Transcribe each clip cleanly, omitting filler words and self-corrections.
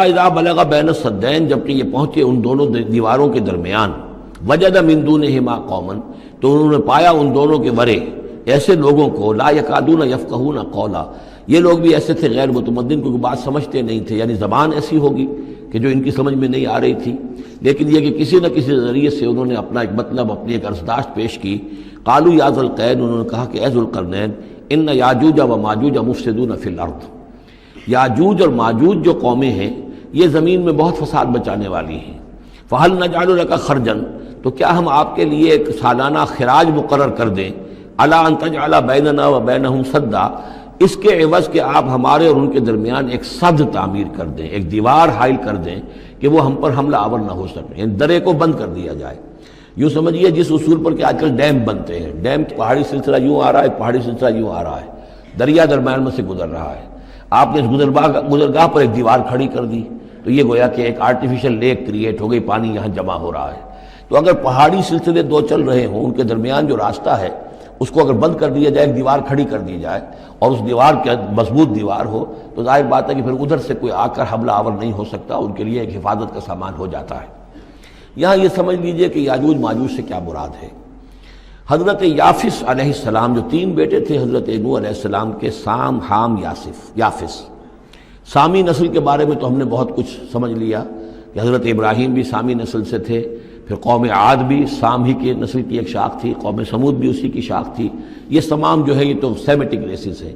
اذا بلغ بین السدین، جبکہ یہ پہنچے ان دونوں دیواروں کے درمیان، وجد من دونہما قوما، تو انہوں نے پایا ان دونوں کے ورے ایسے لوگوں کو، لا یکادون یفقہون قولا، یہ لوگ بھی ایسے تھے غیر متمدن، کیونکہ بات سمجھتے نہیں تھے، یعنی زبان ایسی ہوگی کہ جو ان کی سمجھ میں نہیں آ رہی تھی، لیکن یہ کہ کسی نہ کسی ذریعے سے انہوں نے اپنا ایک مطلب، اپنی ایک عرضداشت پیش کی۔ قالوا یا ذا القرنین، انہوں نے کہا کہ اے ذو القرنین، ان یاجوج و ماجوج مفسدون فی الارض، یاجوج اور ماجوج جو قومیں ہیں یہ زمین میں بہت فساد مچانے والی ہیں۔ فہل نجعل لک خرجا، تو کیا ہم آپ کے لیے ایک سالانہ خراج مقرر کر دیں، الا ان تجعل بیننا و بینہم سدا، اس کے عوض کہ آپ ہمارے اور ان کے درمیان ایک سد تعمیر کر دیں، ایک دیوار حائل کر دیں کہ وہ ہم پر حملہ آور نہ ہو سکے، یعنی درے کو بند کر دیا جائے۔ یوں سمجھیے جس اصول پر کہ آج کل ڈیم بنتے ہیں، ڈیم پہاڑی سلسلہ یوں آ رہا ہے، پہاڑی سلسلہ یوں آ رہا ہے، دریا درمیان میں سے گزر رہا ہے، آپ نے اس گزرگاہ پر ایک دیوار کھڑی کر دی تو یہ گویا کہ ایک آرٹیفیشل لیک کریٹ ہو گئی، پانی یہاں جمع ہو رہا ہے۔ تو اگر پہاڑی سلسلے دو چل رہے ہوں، ان کے درمیان جو راستہ ہے اس کو اگر بند کر دیا جائے، ایک دیوار کھڑی کر دی جائے اور اس دیوار کے مضبوط دیوار ہو، تو ظاہر بات ہے کہ پھر ادھر سے کوئی آ کر حملہ آور نہیں ہو سکتا، ان کے لیے ایک حفاظت کا سامان ہو جاتا ہے۔ یہاں یہ سمجھ لیجئے کہ یاجوج ماجوج سے کیا مراد ہے۔ حضرت یافس علیہ السلام، جو تین بیٹے تھے حضرت نوح علیہ السلام کے، سام، حام، یافس، سامی نسل کے بارے میں تو ہم نے بہت کچھ سمجھ لیا کہ حضرت ابراہیم بھی سامی نسل سے تھے، پھر قوم عاد بھی سام ہی کے نسل کی ایک شاخ تھی، قوم سمود بھی اسی کی شاخ تھی، یہ تمام جو ہے یہ تو سیمیٹک ریسز ہیں۔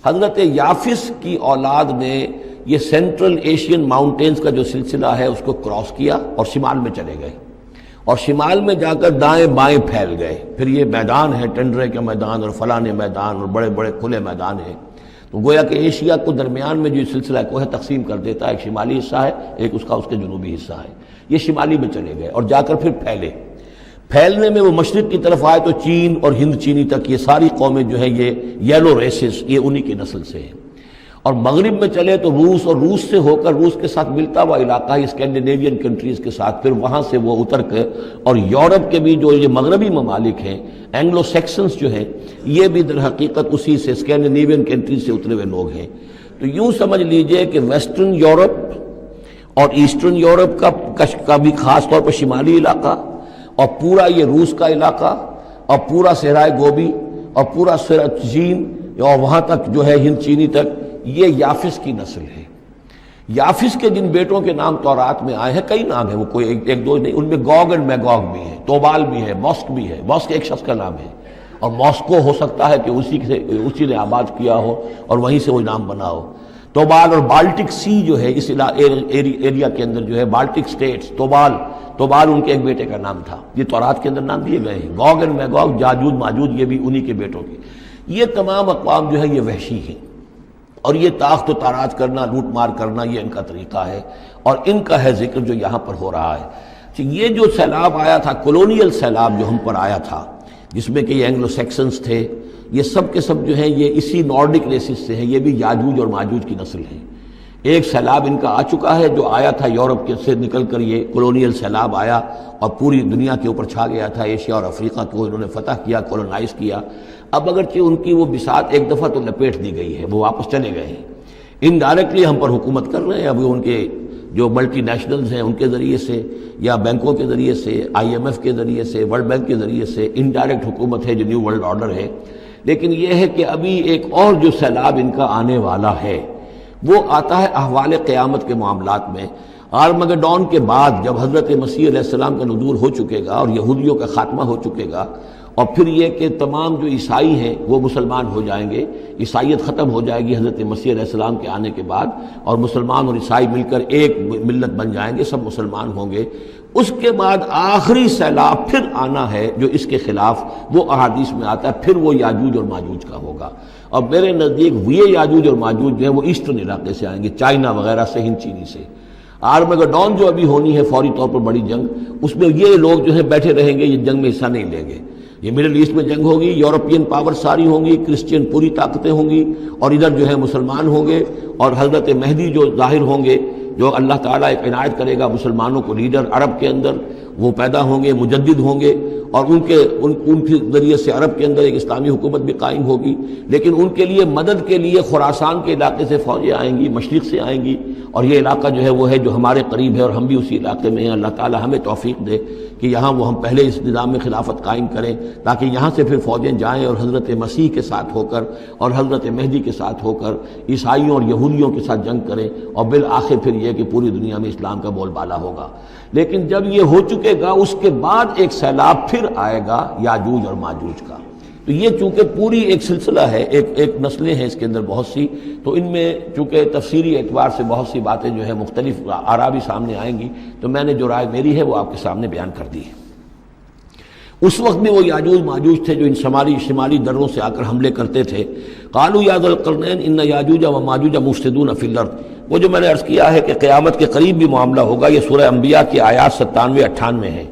حضرت یافس کی اولاد نے یہ سینٹرل ایشین ماؤنٹینز کا جو سلسلہ ہے اس کو کراس کیا اور شمال میں چلے گئے، اور شمال میں جا کر دائیں بائیں پھیل گئے۔ پھر یہ میدان ہے، ٹنڈرے کا میدان اور فلانے میدان اور بڑے بڑے کھلے میدان ہیں، تو گویا کہ ایشیا کو درمیان میں جو سلسلہ کوہ تقسیم کر دیتا ہے، ایک شمالی حصہ ہے، ایک اس کے جنوبی حصہ ہے، یہ شمالی میں چلے گئے اور جا کر پھر پھیلنے میں وہ مشرق کی طرف آئے تو چین اور ہند چینی تک یہ ساری قومیں جو ہیں یہ یلو ریسز، یہ انہی کی نسل سے ہیں۔ اور مغرب میں چلے تو روس، اور روس سے ہو کر روس کے ساتھ ملتا ہوا علاقہ ہے اسکینڈینیوین کنٹریز کے ساتھ، پھر وہاں سے وہ اتر کے، اور یورپ کے بھی جو یہ مغربی ممالک ہیں، اینگلو سیکسنز جو ہیں، یہ بھی در حقیقت اسی سے اسکینڈینیوین کنٹریز سے اترے ہوئے لوگ ہیں۔ تو یوں سمجھ لیجئے کہ ویسٹرن یورپ اور ایسٹرن یورپ کا بھی خاص طور پر شمالی علاقہ، اور پورا یہ روس کا علاقہ، اور پورا صحرائے گوبی، اور پورا چین، اور وہاں تک جو ہے ہند چینی تک، یہ یافس کی نسل ہے۔ یافس کے جن بیٹوں کے نام تورات میں آئے ہیں، کئی نام ہیں، وہ کوئی ایک دو نہیں، ان میں گوگ اینڈ میگوگ بھی ہے، توبال بھی ہے، موسک بھی ہے، موسک ایک شخص کا نام ہے، اور موسکو ہو سکتا ہے کہ اسی نے آباد کیا ہو اور وہیں سے وہ نام بنا ہو۔ توبال اور بالٹک سی جو ہے اس ایریا کے اندر جو ہے بالٹک سٹیٹس، توبال ان کے ایک بیٹے کا نام تھا، یہ تورات کے اندر نام دیے گئے ہیں۔ گوگ اینڈ میگوگ، یاجوج ماجوج، یہ بھی انہی کے بیٹوں کے۔ یہ تمام اقوام جو ہے یہ وحشی ہیں، اور یہ تاخت و تاراج کرنا، لوٹ مار کرنا، یہ ان کا طریقہ ہے، اور ان کا ہے ذکر جو یہاں پر ہو رہا ہے۔ یہ جو سیلاب آیا تھا، کولونیل سیلاب جو ہم پر آیا تھا، جس میں کہ یہ اینگلو سیکسنز تھے، یہ سب کے سب جو ہیں یہ اسی نارڈک ریسز سے ہیں، یہ بھی یاجوج اور ماجوج کی نسل ہیں۔ ایک سیلاب ان کا آ چکا ہے جو آیا تھا یورپ کے سے نکل کر، یہ کولونیل سیلاب آیا اور پوری دنیا کے اوپر چھا گیا تھا، ایشیا اور افریقہ کو انہوں نے فتح کیا، کولونائز کیا۔ اب اگرچہ ان کی وہ بساط ایک دفعہ تو لپیٹ دی گئی ہے، وہ واپس چلے گئے ہیں، انڈائریکٹلی ہم پر حکومت کر رہے ہیں۔ ابھی ان کے جو ملٹی نیشنلز ہیں ان کے ذریعے سے، یا بینکوں کے ذریعے سے، IMF کے ذریعے سے، ورلڈ بینک کے ذریعے سے انڈائریکٹ حکومت ہے جو نیو ورلڈ آرڈر ہے۔ لیکن یہ ہے کہ ابھی ایک اور جو سیلاب ان کا آنے والا ہے وہ آتا ہے احوال قیامت کے معاملات میں۔ آرمگڈون کے بعد جب حضرت مسیح علیہ السلام کا نزول ہو چکے گا اور یہودیوں کا خاتمہ ہو چکے گا، اور پھر یہ کہ تمام جو عیسائی ہیں وہ مسلمان ہو جائیں گے، عیسائیت ختم ہو جائے گی حضرت مسیح علیہ السلام کے آنے کے بعد، اور مسلمان اور عیسائی مل کر ایک ملت بن جائیں گے، سب مسلمان ہوں گے۔ اس کے بعد آخری سیلاب پھر آنا ہے جو اس کے خلاف، وہ احادیث میں آتا ہے، پھر وہ یاجوج اور ماجوج کا ہوگا۔ اور میرے نزدیک یہ یاجوج اور ماجوج جو ہیں وہ ایسٹرن علاقے سے آئیں گے، چائنا وغیرہ سے، ہند چینی سے۔ آرمگڈون جو ابھی ہونی ہے فوری طور پر بڑی جنگ، اس میں یہ لوگ جو ہیں بیٹھے رہیں گے، یہ جنگ میں حصہ نہیں لیں گے۔ یہ مڈل ایسٹ میں جنگ ہوگی، یورپین پاور ساری ہوں گی، کرسچین پوری طاقتیں ہوں گی، اور ادھر جو ہے مسلمان ہوں گے، اور حضرت مہدی جو ظاہر ہوں گے، جو اللہ تعالیٰ ایک عنایت کرے گا مسلمانوں کو لیڈر عرب کے اندر، وہ پیدا ہوں گے، مجدد ہوں گے، اور ان کے ذریعے سے عرب کے اندر ایک اسلامی حکومت بھی قائم ہوگی، لیکن ان کے لیے مدد کے لیے خراسان کے علاقے سے فوجیں آئیں گی، مشرق سے آئیں گی، اور یہ علاقہ جو ہے وہ ہے جو ہمارے قریب ہے اور ہم بھی اسی علاقے میں ہیں۔ اللہ تعالی ہمیں توفیق دے کہ یہاں وہ ہم پہلے اس نظام میں خلافت قائم کریں، تاکہ یہاں سے پھر فوجیں جائیں اور حضرت مسیح کے ساتھ ہو کر اور حضرت مہدی کے ساتھ ہو کر عیسائیوں اور یہودیوں کے ساتھ جنگ کریں، اور بالآخر پھر یہ کہ پوری دنیا میں اسلام کا بول بالا ہوگا۔ لیکن جب یہ ہو چکے گا، اس کے بعد ایک سیلاب پھر آئے گا یاجوج اور ماجوج کا۔ تو یہ چونکہ پوری ایک سلسلہ ہے، ایک نسلیں ہیں اس کے اندر بہت سی، تو ان میں چونکہ تفسیری اعتبار سے بہت سی باتیں جو ہے مختلف آراء بھی سامنے آئیں گی، تو میں نے جو رائے میری ہے وہ آپ کے سامنے بیان کر دی ہے۔ اس وقت بھی وہ یاجوج ماجوج تھے جو ان شمالی دروں سے آ کر حملے کرتے تھے۔ قالوا یا ذا القرنین ان یاجوج و ماجوج مفسدون فی الارض، وہ جو میں نے عرض کیا ہے کہ قیامت کے قریب بھی معاملہ ہوگا، یہ سورہ انبیاء کی آیات 97-98 ہیں۔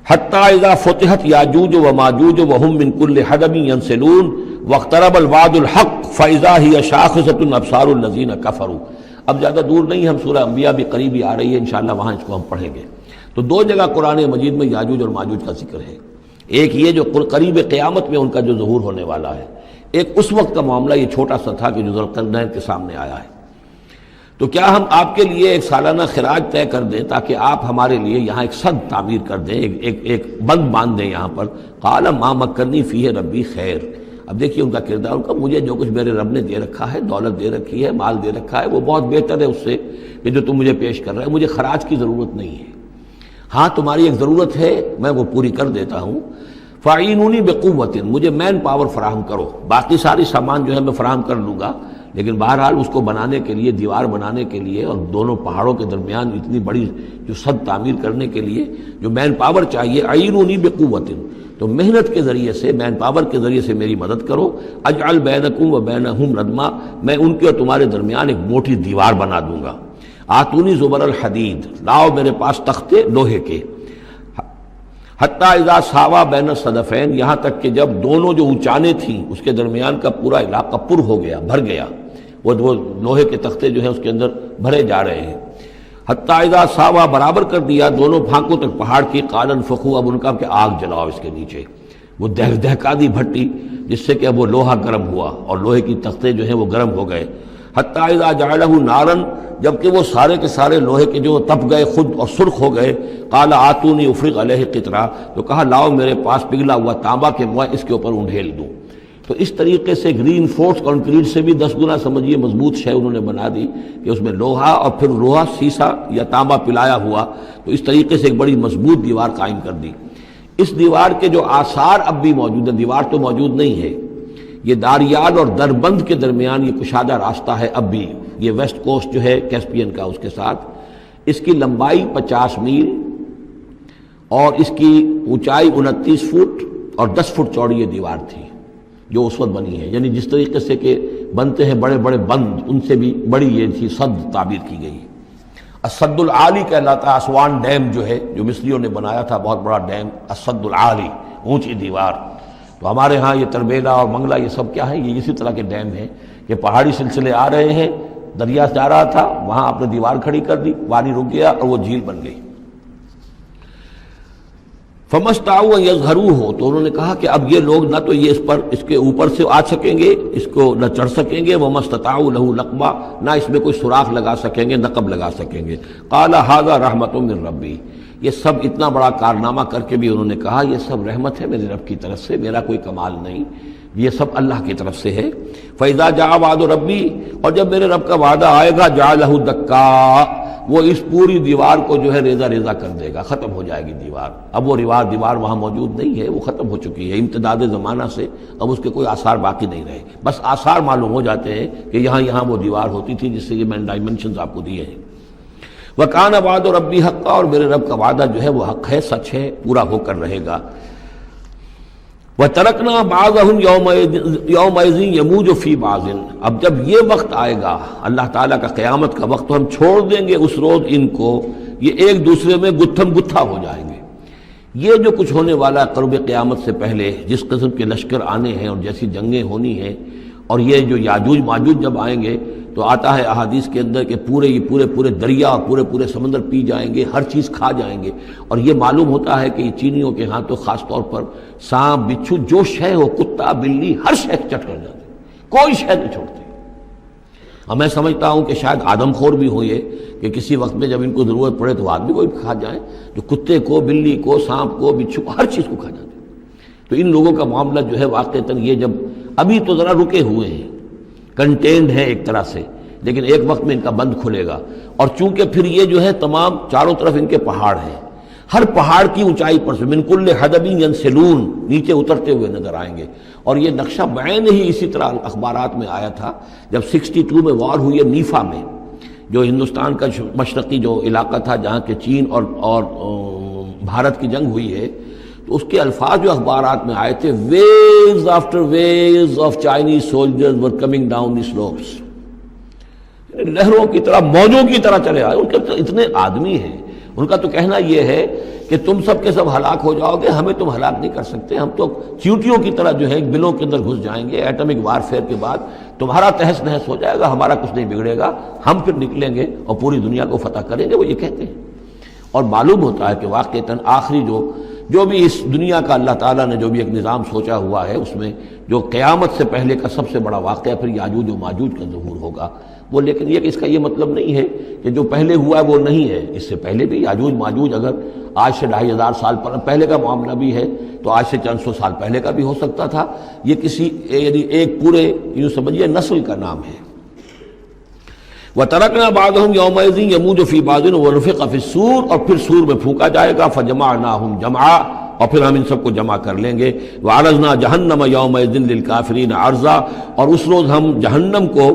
حتی اذا فتحت یاجوج و ماجوج وهم من کل حدب ینسلون واقترب الوعد الحق فاذا هی شاخصۃ ابصار الذین کفروا۔ اب زیادہ دور نہیں، ہم سورہ انبیاء بھی قریب ہی آ رہی ہے، انشاءاللہ وہاں اس کو ہم پڑھیں گے۔ تو دو جگہ قرآن مجید میں یاجوج اور ماجوج کا ذکر ہے، ایک یہ جو قریب قیامت میں ان کا جو ظہور ہونے والا ہے، ایک اس وقت کا معاملہ یہ چھوٹا سا تھا کہ جو ذوالقرنین کے سامنے آیا ہے۔ تو کیا ہم آپ کے لیے ایک سالانہ خراج طے کر دیں تاکہ آپ ہمارے لیے یہاں ایک سد تعمیر کر دیں، ایک بند باندھ دیں یہاں پر؟ قال ما مکنی فیہ ربی خیر۔ اب دیکھیے ان کا کردار، ان کا مجھے جو کچھ میرے رب نے دے رکھا ہے، دولت دے رکھی ہے، مال دے رکھا ہے، وہ بہت بہتر ہے اس سے کہ جو تم مجھے پیش کر رہے ہیں، مجھے خراج کی ضرورت نہیں ہے۔ ہاں تمہاری ایک ضرورت ہے، میں وہ پوری کر دیتا ہوں۔ فاعینونی بقوت، مجھے مین پاور فراہم کرو، باقی ساری سامان جو ہے میں فراہم کر لوں گا، لیکن بہرحال اس کو بنانے کے لیے، دیوار بنانے کے لیے اور دونوں پہاڑوں کے درمیان اتنی بڑی جو سد تعمیر کرنے کے لیے جو مین پاور چاہیے، اعینونی بقوت، تو محنت کے ذریعے سے، مین پاور کے ذریعے سے میری مدد کرو۔ اجعل بینکم و بینہم ردما، میں ان کے اور تمہارے درمیان ایک موٹی دیوار بنا دوں گا۔ آتونی زبر الحدید، لاؤ میرے پاس تختے لوہے کے۔ حتیٰ اذا ساوا بین الصدفین، یہاں تک کہ جب دونوں جو اونچانے تھیں اس کے درمیان کا پورا علاقہ پر ہو گیا، بھر گیا، وہ لوہے کے تختے جو ہیں اس کے اندر بھرے جا رہے ہیں۔ حتیٰ اذا ساوا، برابر کر دیا دونوں پھانکوں تک پہاڑ کی، قال انفخوا، اب ان کا کہ آگ جلاؤ اس کے نیچے، وہ دہکا دی بھٹی جس سے کہ اب وہ لوہا گرم ہوا اور لوہے کی تختے جو ہیں وہ گرم ہو گئے۔ حتیٰ اذا جعلہ نارا، جبکہ وہ سارے کے سارے لوہے کے جو تپ گئے خود اور سرخ ہو گئے۔ قال آتونی افرغ علیہ قطرہ، تو کہا لاؤ میرے پاس پگھلا ہوا تانبا کہ میں اس کے اوپر انڈھیل دوں۔ تو اس طریقے سے گرین فورس کانکریٹ سے بھی 10 گنا سمجھیے مضبوط شے انہوں نے بنا دی کہ اس میں لوہا اور پھر لوہا سیسا یا تانبا پلایا ہوا، تو اس طریقے سے ایک بڑی مضبوط دیوار قائم کر دی۔ اس دیوار کے جو آثار اب بھی موجود ہیں، دیوار تو موجود نہیں ہے، یہ داریال اور دربند کے درمیان یہ کشادہ راستہ ہے اب بھی، یہ ویسٹ کوسٹ جو ہے کیسپین کا، اس کے ساتھ اس کی لمبائی 50 میل اور اس کی اونچائی 29 فٹ اور 10 فٹ چوڑی یہ دیوار تھی جو اس وقت بنی ہے۔ یعنی جس طریقے سے کہ بنتے ہیں بڑے بڑے بند، ان سے بھی بڑی یہ تھی سد تعبیر کی گئی۔ السد العالی کہلاتا ہے اسوان ڈیم جو ہے، جو مصریوں نے بنایا تھا، بہت بڑا ڈیم، السد العالی، اونچی دیوار۔ تو ہمارے ہاں یہ تربیلا اور منگلا یہ سب کیا ہے، یہ اسی طرح کے ڈیم ہیں کہ پہاڑی سلسلے آ رہے ہیں، دریا جا رہا تھا، وہاں آپ نے دیوار کھڑی کر دی، پانی رک گیا اور وہ جھیل بن گئی۔ فمستطاعوا ان یظہروہ، تو انہوں نے کہا کہ اب یہ لوگ نہ تو یہ اس کے اوپر سے آ سکیں گے، اس کو نہ چڑھ سکیں گے، ومستطاعوا لہ نقبا، نہ اس میں کوئی سوراخ لگا سکیں گے، نقب لگا سکیں گے۔ قال ھذا رحمۃ من ربی، یہ سب اتنا بڑا کارنامہ کر کے بھی انہوں نے کہا یہ سب رحمت ہے میرے رب کی طرف سے، میرا کوئی کمال نہیں، یہ سب اللہ کی طرف سے ہے۔ فَإِذَا جَاءَ وَعْدُ رَبِّي، اور جب میرے رب کا وعدہ آئے گا، جَعَلَهُ دَكَّا، وہ اس پوری دیوار کو جو ہے ریزہ ریزہ کر دے گا، ختم ہو جائے گی دیوار۔ اب وہ دیوار وہاں موجود نہیں ہے، وہ ختم ہو چکی ہے امتداد زمانہ سے، اب اس کے کوئی آثار باقی نہیں رہے، بس آثار معلوم ہو جاتے ہیں کہ یہاں وہ دیوار ہوتی تھی، جس سے یہ میں ڈائمنشنز آپ کو دیے ہیں۔ وَكَانَ وَعْدُ رَبِّي حَقًّا، اور میرے رب کا وعدہ جو ہے وہ حق ہے، سچ ہے، پورا ہو کر رہے گا۔ وَتَرَكْنَا بَعْضَهُمْ يَوْمَئِذٍ يَمُوجُ فِي بَعْضٍ، اب جب یہ وقت آئے گا اللہ تعالیٰ کا قیامت کا وقت، تو ہم چھوڑ دیں گے اس روز ان کو، یہ ایک دوسرے میں گتھم گتھا ہو جائیں گے۔ یہ جو کچھ ہونے والا قرب قیامت سے پہلے، جس قسم کے لشکر آنے ہیں اور جیسی جنگیں ہونی ہیں، اور یہ جو یاجوج ماجوج جب آئیں گے تو آتا ہے احادیث کے اندر کہ پورے دریا اور پورے سمندر پی جائیں گے، ہر چیز کھا جائیں گے. اور یہ معلوم ہوتا ہے کہ یہ چینیوں کے ہاں تو خاص طور پر سانپ بچھو جو شے ہو، کتا بلی، ہر شے چٹ کر جاتے، کوئی شے نہیں چھوڑتے. اور میں سمجھتا ہوں کہ شاید آدم خور بھی ہو یہ کہ کسی وقت میں جب ان کو ضرورت پڑے تو آدمی کو بھی کھا جائیں، جو کتے کو، بلی کو، سانپ کو، بچھو کو، ہر چیز کو کھا جاتے. تو ان لوگوں کا معاملہ جو ہے واقعتاً یہ جب ابھی تو ذرا رکے ہوئے ہیں، کنٹینڈ ہے ایک طرح سے، لیکن ایک وقت میں ان کا بند کھلے گا. اور چونکہ پھر یہ جو ہے تمام چاروں طرف ان کے پہاڑ ہیں، ہر پہاڑ کی اونچائی پر سے من کل حدب ینسلون نیچے اترتے ہوئے نظر آئیں گے. اور یہ نقشہ بعین ہی اسی طرح اخبارات میں آیا تھا جب 62 میں وار ہوئی ہے نیفا میں، جو ہندوستان کا مشرقی جو علاقہ تھا جہاں کے چین اور بھارت کی جنگ ہوئی ہے، تو اس کے الفاظ جو اخبارات میں آئے تھے، waves after waves of Chinese soldiers were coming down the slopes, لہروں کی طرح، موجوں کی طرح چلے آئے. ان کے اتنے آدمی ہیں، ان کا تو کہنا یہ ہے کہ تم سب کے سب ہلاک ہو جاؤ گے، ہمیں تم ہلاک نہیں کر سکتے، ہم تو چیونٹیوں کی طرح جو ہے بلوں کے اندر گھس جائیں گے. ایٹمک وارفیئر کے بعد تمہارا تہس نہس ہو جائے گا، ہمارا کچھ نہیں بگڑے گا، ہم پھر نکلیں گے اور پوری دنیا کو فتح کریں گے، وہ یہ کہتے ہیں. اور معلوم ہوتا ہے کہ واقعتاً آخری جو بھی اس دنیا کا اللہ تعالیٰ نے جو بھی ایک نظام سوچا ہوا ہے، اس میں جو قیامت سے پہلے کا سب سے بڑا واقعہ پھر یاجوج و ماجوج کا ظہور ہوگا وہ. لیکن یہ کہ اس کا یہ مطلب نہیں ہے کہ جو پہلے ہوا ہے وہ نہیں ہے، اس سے پہلے بھی یاجوج ماجوج اگر آج سے 2500 سال پہلے کا معاملہ بھی ہے تو آج سے چند سو سال پہلے کا بھی ہو سکتا تھا. یہ کسی یعنی ایک پورے یوں سمجھیے نسل کا نام ہے. وَتَرَكْنَا بَعْضَهُمْ يَوْمَئِذٍ يَمُوجُ فِي بَعْضٍ وَنُفِخَ فِي الصُّورِ، اور پھر سور میں پھونکا جائے گا. فَجَمَعْنَاهُمْ جَمْعًا، اور پھر ہم ان سب کو جمع کر لیں گے. وَعَرَضْنَا جَهَنَّمَ يَوْمَئِذٍ لِلْكَافِرِينَ عَرْضًا، اور اس روز ہم جہنم کو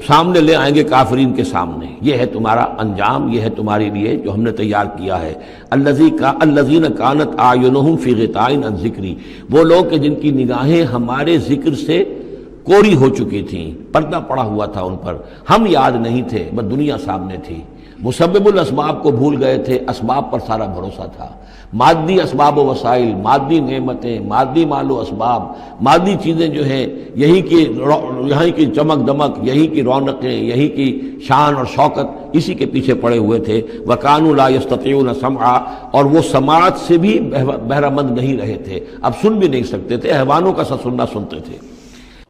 سامنے لے آئیں گے کافرین کے سامنے. یہ ہے تمہارا انجام، یہ ہے تمہارے لیے جو ہم نے تیار کیا ہے. الذین کانت اعینہم فی غطاء عن ذکری، وہ لوگ کہ جن کی نگاہیں ہمارے ذکر سے کوری ہو چکی تھیں، پردہ پڑا ہوا تھا ان پر، ہم یاد نہیں تھے، بس دنیا سامنے تھی. مسبب الاسباب کو بھول گئے تھے، اسباب پر سارا بھروسہ تھا. مادی اسباب و وسائل، مادی نعمتیں، مادی مال و اسباب، مادی چیزیں جو ہیں، یہیں کی چمک دمک، یہیں کی رونقیں، یہیں کی شان اور شوکت، اسی کے پیچھے پڑے ہوئے تھے. وَكَانُوا لَا يَسْتَطِيعُونَ سَمْعًا، اور وہ سماعت سے بھی بہرہ مند نہیں رہے تھے، اب سن بھی نہیں سکتے تھے، حیوانوں کا سا سننا سنتے تھے.